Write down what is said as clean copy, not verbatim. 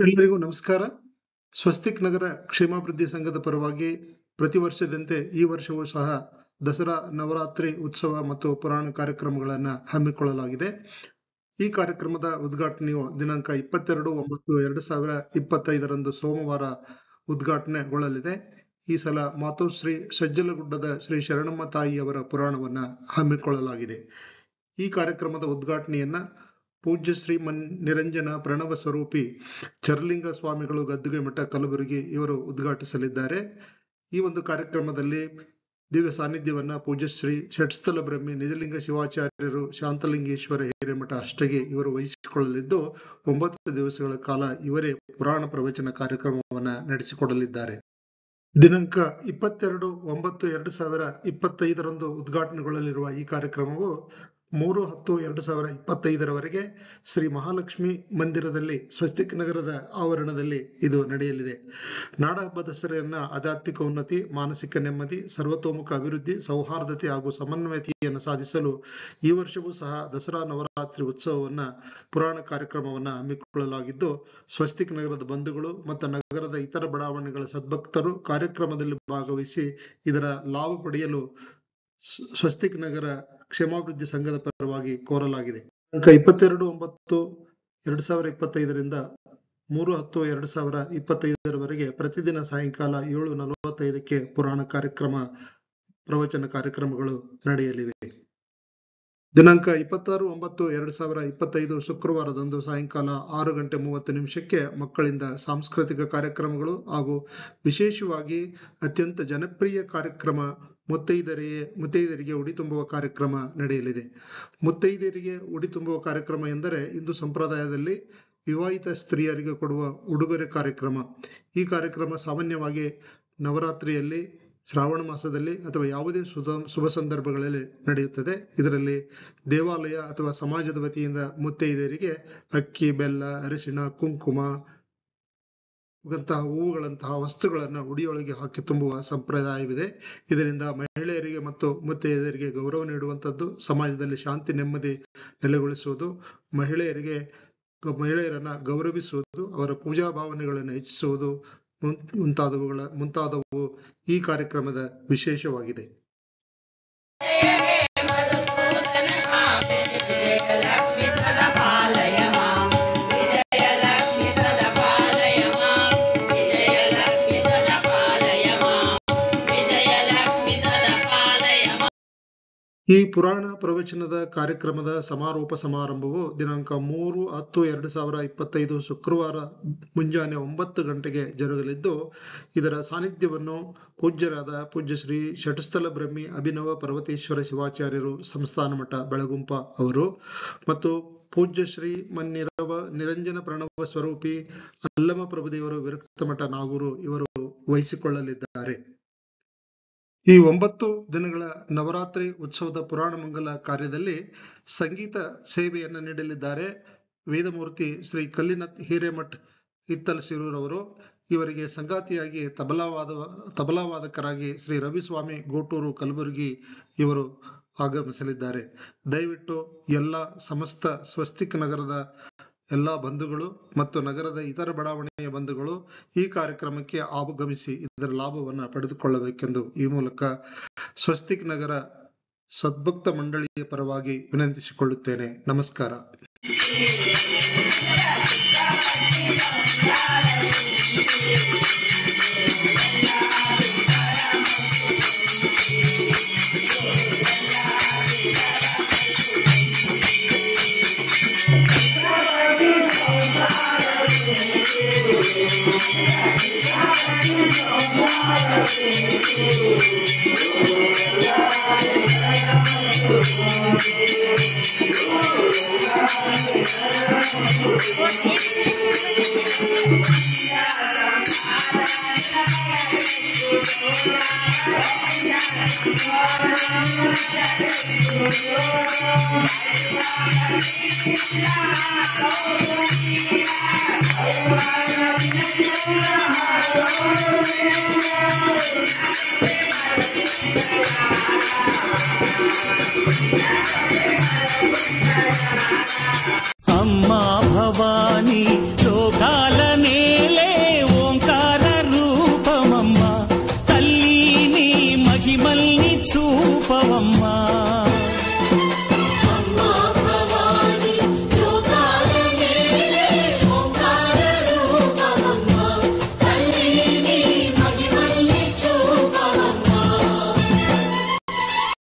ಎಲ್ಲರಿಗೂ ನಮಸ್ಕಾರ. ಸ್ವಸ್ತಿಕ್ ನಗರ ಕ್ಷೇಮಾಭಿವೃದ್ಧಿ ಸಂಘದ ಪರವಾಗಿ ಪ್ರತಿ ವರ್ಷದಂತೆ ಈ ವರ್ಷವೂ ಸಹ ದಸರಾ ನವರಾತ್ರಿ ಉತ್ಸವ ಮತ್ತು ಪುರಾಣ ಕಾರ್ಯಕ್ರಮಗಳನ್ನು ಹಮ್ಮಿಕೊಳ್ಳಲಾಗಿದೆ. ಈ ಕಾರ್ಯಕ್ರಮದ ಉದ್ಘಾಟನೆಯು ದಿನಾಂಕ 22/9/2025 ಸೋಮವಾರ ಉದ್ಘಾಟನೆಗೊಳ್ಳಲಿದೆ. ಈ ಸಲ ಮಾತೋಶ್ರೀ ಸಜ್ಜಲಗುಡ್ಡದ ಶ್ರೀ ಶರಣಮ್ಮ ತಾಯಿಯವರ ಪುರಾಣವನ್ನ ಹಮ್ಮಿಕೊಳ್ಳಲಾಗಿದೆ. ಈ ಕಾರ್ಯಕ್ರಮದ ಉದ್ಘಾಟನೆಯನ್ನ ಪೂಜ್ಯ ಶ್ರೀ ನಿರಂಜನ ಪ್ರಣವ ಸ್ವರೂಪಿ ಚರಲಿಂಗ ಸ್ವಾಮಿಗಳು ಗದ್ದುಗೆ ಮಠ ಕಲಬುರಗಿ ಇವರು ಉದ್ಘಾಟಿಸಲಿದ್ದಾರೆ. ಈ ಒಂದು ಕಾರ್ಯಕ್ರಮದಲ್ಲಿ ದಿವ್ಯ ಸಾನ್ನಿಧ್ಯವನ್ನ ಪೂಜ್ಯ ಶ್ರೀ ಷಟ್ಸ್ಥಲ ಬ್ರಹ್ಮಿ ನಿಜಲಿಂಗ ಶಿವಾಚಾರ್ಯರು ಶಾಂತಲಿಂಗೇಶ್ವರ ಹಿರೇಮಠ ಅಷ್ಟಗಿ ಇವರು ವಹಿಸಿಕೊಳ್ಳಲಿದ್ದು 9 ದಿವಸಗಳ ಕಾಲ ಇವರೇ ಪುರಾಣ ಪ್ರವಚನ ಕಾರ್ಯಕ್ರಮವನ್ನ ನಡೆಸಿಕೊಡಲಿದ್ದಾರೆ. ದಿನಾಂಕ 22/9/2025 ಉದ್ಘಾಟನೆಗೊಳ್ಳಲಿರುವ ಈ ಕಾರ್ಯಕ್ರಮವು 3/10/2025 ಶ್ರೀ ಮಹಾಲಕ್ಷ್ಮಿ ಮಂದಿರದಲ್ಲಿ ಸ್ವಸ್ತಿಕ್ ನಗರದ ಆವರಣದಲ್ಲಿ ಇದು ನಡೆಯಲಿದೆ. ನಾಡಹಬ್ಬ ದಸರೆಯನ್ನ ಆಧ್ಯಾತ್ಮಿಕ ಉನ್ನತಿ, ಮಾನಸಿಕ ನೆಮ್ಮದಿ, ಸರ್ವತೋಮುಖ ಅಭಿವೃದ್ಧಿ, ಸೌಹಾರ್ದತೆ ಹಾಗೂ ಸಮನ್ವಯತೆಯನ್ನು ಸಾಧಿಸಲು ಈ ವರ್ಷವೂ ಸಹ ದಸರಾ ನವರಾತ್ರಿ ಉತ್ಸವವನ್ನ ಪುರಾಣ ಕಾರ್ಯಕ್ರಮವನ್ನ ಹಮ್ಮಿಕೊಳ್ಳಲಾಗಿದ್ದು, ಸ್ವಸ್ತಿಕ್ ನಗರದ ಬಂಧುಗಳು ಮತ್ತು ನಗರದ ಇತರ ಬಡಾವಣೆಗಳ ಸದ್ಭಕ್ತರು ಕಾರ್ಯಕ್ರಮದಲ್ಲಿ ಭಾಗವಹಿಸಿ ಇದರ ಲಾಭ ಪಡೆಯಲು ಸ್ವಸ್ತಿಕ್ ನಗರ ಕ್ಷೇಮಾಭಿವೃದ್ಧಿ ಸಂಘದ ಪರವಾಗಿ ಕೋರಲಾಗಿದೆ. 22/9/2025 3/10/2025 ಪ್ರತಿದಿನ ಸಾಯಂಕಾಲ 7:45 ಪುರಾಣ ಪ್ರವಚನ ಕಾರ್ಯಕ್ರಮಗಳು ನಡೆಯಲಿವೆ. ದಿನಾಂಕ 26/9/2025 ಶುಕ್ರವಾರದಂದು ಸಾಯಂಕಾಲ 6:30 ಮಕ್ಕಳಿಂದ ಸಾಂಸ್ಕೃತಿಕ ಕಾರ್ಯಕ್ರಮಗಳು ಹಾಗೂ ವಿಶೇಷವಾಗಿ ಅತ್ಯಂತ ಜನಪ್ರಿಯ ಕಾರ್ಯಕ್ರಮ ಮುತ್ತೈದೆಯರಿಗೆ ಉಡಿ ತುಂಬುವ ಕಾರ್ಯಕ್ರಮ ನಡೆಯಲಿದೆ. ಮುತ್ತೈದೆಯರಿಗೆ ಉಡಿ ತುಂಬುವ ಕಾರ್ಯಕ್ರಮ ಎಂದರೆ ಹಿಂದೂ ಸಂಪ್ರದಾಯದಲ್ಲಿ ವಿವಾಹಿತ ಸ್ತ್ರೀಯರಿಗೆ ಕೊಡುವ ಉಡುಗೊರೆ ಕಾರ್ಯಕ್ರಮ. ಈ ಕಾರ್ಯಕ್ರಮ ಸಾಮಾನ್ಯವಾಗಿ ನವರಾತ್ರಿಯಲ್ಲಿ, ಶ್ರಾವಣ ಮಾಸದಲ್ಲಿ ಅಥವಾ ಯಾವುದೇ ಶುಭ ಸಂದರ್ಭಗಳಲ್ಲಿ ನಡೆಯುತ್ತದೆ. ಇದರಲ್ಲಿ ದೇವಾಲಯ ಅಥವಾ ಸಮಾಜದ ವತಿಯಿಂದ ಮುತ್ತೈದೆಯರಿಗೆ ಅಕ್ಕಿ, ಬೆಲ್ಲ, ಅರಿಶಿಣ, ಕುಂಕುಮ ಹೂವುಗಳಂತಹ ವಸ್ತುಗಳನ್ನು ಉಡಿಯೊಳಗೆ ಹಾಕಿ ತುಂಬುವ ಸಂಪ್ರದಾಯವಿದೆ. ಇದರಿಂದ ಮಹಿಳೆಯರಿಗೆ ಮತ್ತು ಮುತ್ತೈದೆಯರಿಗೆ ಗೌರವ ನೀಡುವಂಥದ್ದು, ಸಮಾಜದಲ್ಲಿ ಶಾಂತಿ ನೆಮ್ಮದಿ ನೆಲೆಗೊಳಿಸುವುದು, ಮಹಿಳೆಯರನ್ನ ಗೌರವಿಸುವುದು, ಅವರ ಪೂಜಾ ಭಾವನೆಗಳನ್ನು ಹೆಚ್ಚಿಸುವುದು ಮುಂತಾದವು ಈ ಕಾರ್ಯಕ್ರಮದ ವಿಶೇಷವಾಗಿದೆ. ಈ ಪುರಾಣ ಪ್ರವಚನದ ಕಾರ್ಯಕ್ರಮದ ಸಮಾರೋಪ ಸಮಾರಂಭವು ದಿನಾಂಕ 3/10/2025 ಶುಕ್ರವಾರ ಮುಂಜಾನೆ 9 ಗಂಟೆಗೆ ಜರುಗಲಿದ್ದು, ಇದರ ಸಾನ್ನಿಧ್ಯವನ್ನು ಪೂಜ್ಯರಾದ ಪೂಜ್ಯ ಶ್ರೀ ಷಟ್ಸ್ಥಲ ಬ್ರಹ್ಮಿ ಅಭಿನವ ಪರ್ವತೇಶ್ವರ ಶಿವಾಚಾರ್ಯರು ಸಂಸ್ಥಾನ ಮಠ ಬೆಳಗುಂಪ ಅವರು ಮತ್ತು ಪೂಜ್ಯ ಶ್ರೀ ನಿರಂಜನ ಪ್ರಣವ ಸ್ವರೂಪಿ ಅಲ್ಲಮ ಪ್ರಭುದೇವರು ವಿರಕ್ತ ಮಠ ನಾಗೂರು ಇವರು ವಹಿಸಿಕೊಳ್ಳಲಿದ್ದಾರೆ. ಈ 9 ದಿನಗಳ ನವರಾತ್ರಿ ಉತ್ಸವದ ಪುರಾಣ ಮಂಗಲ ಕಾರ್ಯದಲ್ಲಿ ಸಂಗೀತ ಸೇವೆಯನ್ನು ನೀಡಲಿದ್ದಾರೆ ವೇದಮೂರ್ತಿ ಶ್ರೀ ಕಲ್ಲಿನತ್ ಹಿರೇಮಠ್ ಹಿತ್ತಲ್ ಶಿರೂರವರು. ಇವರಿಗೆ ಸಂಗಾತಿಯಾಗಿ ತಬಲಾವಾದಕರಾಗಿ ಶ್ರೀ ರವಿಸ್ವಾಮಿ ಗೋಟೂರು ಕಲಬುರಗಿ ಇವರು ಆಗಮಿಸಲಿದ್ದಾರೆ. ದಯವಿಟ್ಟು ಎಲ್ಲ ಸಮಸ್ತ ಸ್ವಸ್ತಿಕ್ ನಗರದ ಎಲ್ಲಾ ಬಂಧುಗಳು ಮತ್ತು ನಗರದ ಇತರ ಬಡಾವಣೆಯ ಬಂಧುಗಳು ಈ ಕಾರ್ಯಕ್ರಮಕ್ಕೆ ಆಗಮಿಸಿ ಇದರ ಲಾಭವನ್ನು ಪಡೆದುಕೊಳ್ಳಬೇಕೆಂದು ಈ ಮೂಲಕ ಸ್ವಸ್ತಿಕ್ ನಗರ ಸದ್ಭಕ್ತ ಮಂಡಳಿಯ ಪರವಾಗಿ ವಿನಂತಿಸಿಕೊಳ್ಳುತ್ತೇನೆ. ನಮಸ್ಕಾರ.